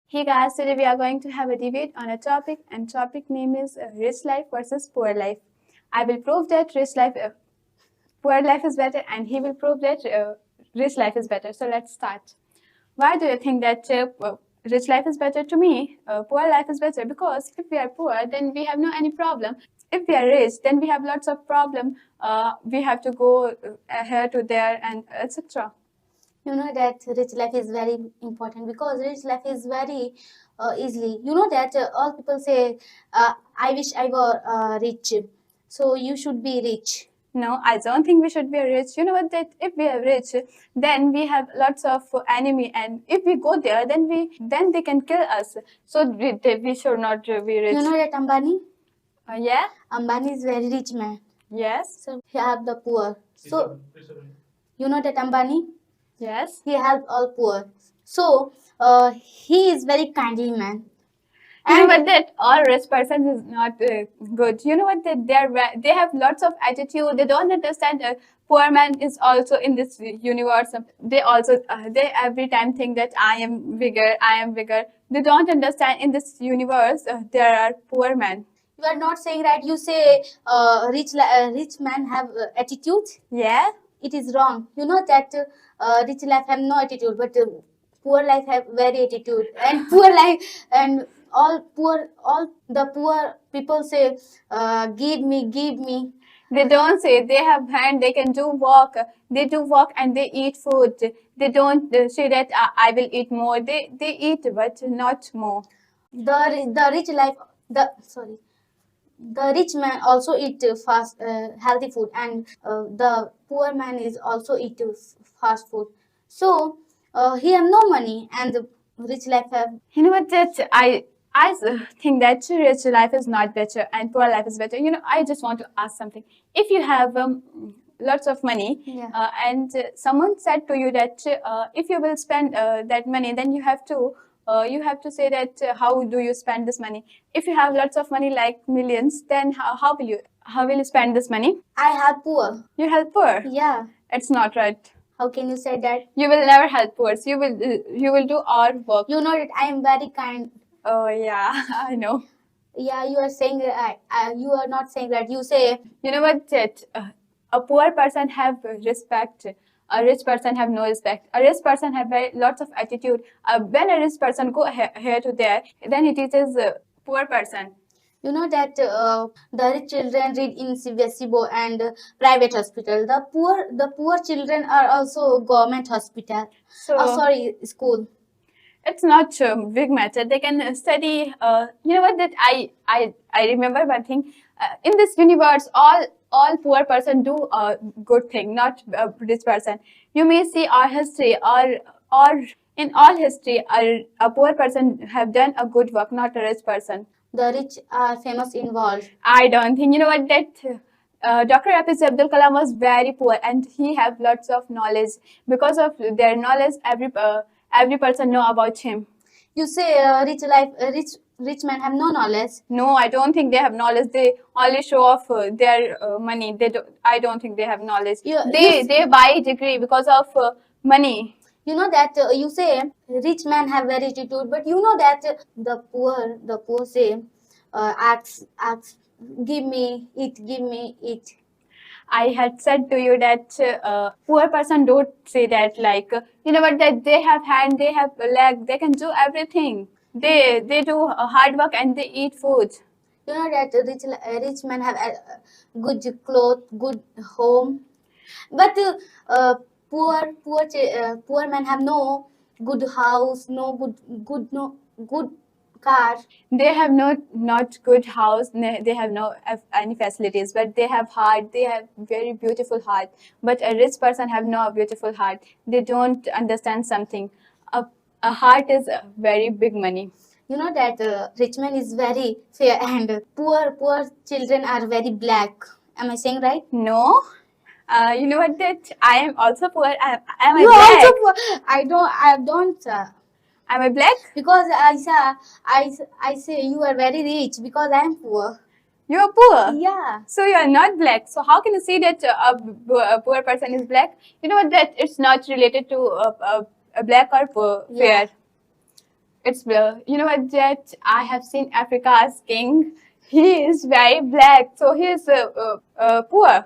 Hey guys, today we are going to have a debate on a topic, and topic name is rich life versus poor life. I will prove that poor life is better, and he will prove that rich life is better. So let's start. Why do you think that rich life is better? To me, poor life is better because if we are poor, then we have no any problem. If we are rich, then we have lots of problem. We have to go here to there and etc. You know that rich life is very important because rich life is very easily. You know that all people say, I wish I were rich. So you should be rich. No, I don't think we should be rich. You know what? That if we are rich, then we have lots of enemy, and if we go there, then they can kill us. So we should not be rich. You know that Ambani? Yeah. Ambani is very rich man. Yes. So he help the poor. So you know that Ambani? Yes. He help all poor. So he is very kindly man. You know what? That all rich person is not good. You know what? That they have lots of attitude. They don't understand. Poor man is also in this universe. They also they every time think that I am bigger. I am bigger. They don't understand in this universe there are poor men. You are not saying that. You say rich man have attitude. Yeah. It is wrong. You know that rich life have no attitude, but poor life have very attitude. And poor life and all the poor people say, give me, give me. They don't say they have hand, they can do work. They do work and they eat food. They don't say that I will eat more. They eat but not more. The rich life the rich man also eat fast healthy food, and the poor man is also eat fast food. So he have no money, and the rich life have. You know what? That I think that rich life is not better and poor life is better. You know, I just want to ask something. If you have lots of money, Yeah. And someone said to you that if you will spend that money, then you have to say that how do you spend this money. If you have lots of money like millions, then how will you spend this money? I help poor. You help poor. Yeah. It's not right. How can you say that? You will never help poor. You will do our work. You know that I am very kind. Oh yeah, I know. Yeah, you are saying that you are not saying that. You say, you know what? That a poor person have respect. A rich person have no respect. A rich person have lots of attitude. When a rich person go here to there, then he teaches poor person. You know that the rich children read in CBSE board and private hospital. The poor children are also government hospital. So School. It's not big matter. They can study. You know what? That I remember one thing. In this universe, all poor person do a good thing, not a rich person. You may see our history, or in all history, a poor person have done a good work, not a rich person. The rich are famous in world. I don't think. You know what? That Dr. APJ Abdul Kalam was very poor, and he have lots of knowledge. Because of their knowledge, every person know about him. You say rich men have no knowledge. No, I don't think they have knowledge. They only show off their money. I don't think they have knowledge. They buy degree because of money. You know that you say rich men have very attitude, but you know that the poor say asks give me it. I had said to you that poor person don't say that, like you know what, that they have hand, they have leg, they can do everything. They do hard work and they eat food. You know that rich men have good clothes, good home, but poor men have no good house, no good car. They have not good house. They have no any facilities, but they have heart. They have very beautiful heart. But a rich person have no beautiful heart. They don't understand something. A heart is very big money. You know that rich man is very fair and poor children are very black. Am I saying right? No. You know what? That I am also poor. Am I you black? Also poor. I don't. Am I black? Because I say you are very rich because I am poor. You are poor? Yeah. So you are not black. So how can you say that a poor person is black? You know what? That it's not related to a black or fair. It's you know what, Jet? I have seen Africa's king. He is very black, so he is poor.